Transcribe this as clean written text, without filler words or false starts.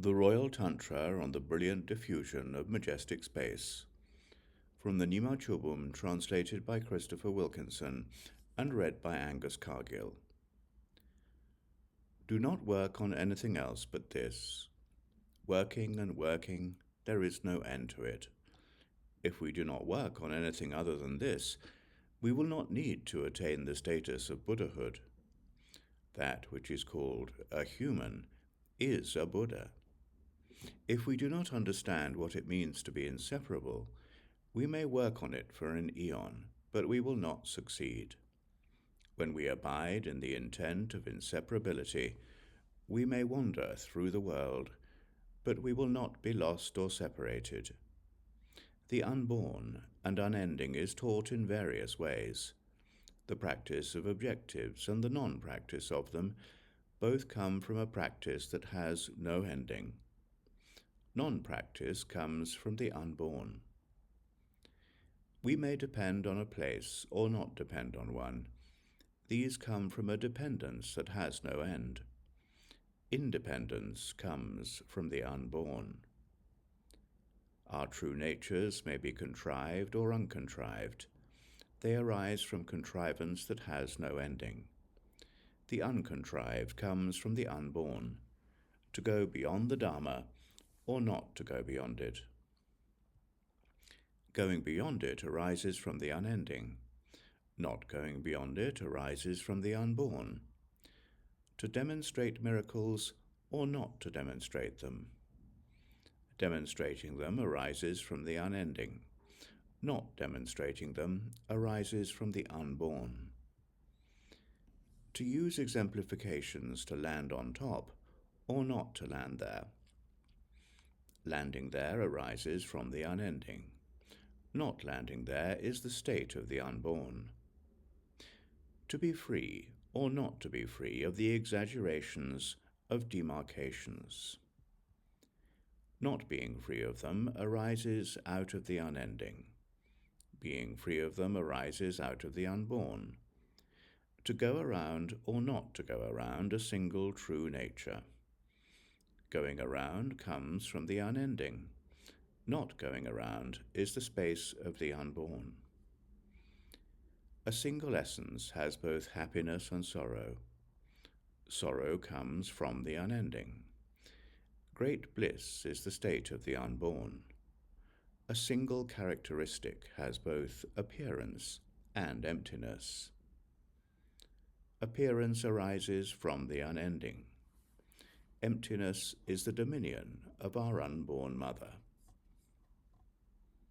The Royal Tantra on the Brilliant Diffusion of Majestic Space, from the Nima Chobum, translated by Christopher Wilkinson and read by Angus Cargill. Do not work on anything else but this. Working and working, there is no end to it. If we do not work on anything other than this, we will not need to attain the status of Buddhahood. That which is called a human is a Buddha. If we do not understand what it means to be inseparable, we may work on it for an eon, but we will not succeed. When we abide in the intent of inseparability, we may wander through the world, but we will not be lost or separated. The unborn and unending is taught in various ways. The practice of objectives and the non-practice of them both come from a practice that has no ending. Non-practice comes from the unborn. We may depend on a place or not depend on one. These come from a dependence that has no end. Independence comes from the unborn. Our true natures may be contrived or uncontrived. They arise from contrivance that has no ending. The uncontrived comes from the unborn, to go beyond the Dharma or not to go beyond it. Going beyond it arises from the unending. Not going beyond it arises from the unborn. To demonstrate miracles or not to demonstrate them. Demonstrating them arises from the unending. Not demonstrating them arises from the unborn. To use exemplifications to land on top or not to land there. Landing there arises from the unending. Not landing there is the state of the unborn. To be free or not to be free of the exaggerations of demarcations. Not being free of them arises out of the unending. Being free of them arises out of the unborn. To go around or not to go around a single true nature. Going around comes from the unending. Not going around is the space of the unborn. A single essence has both happiness and sorrow. Sorrow comes from the unending. Great bliss is the state of the unborn. A single characteristic has both appearance and emptiness. Appearance arises from the unending. Emptiness is the dominion of our unborn mother.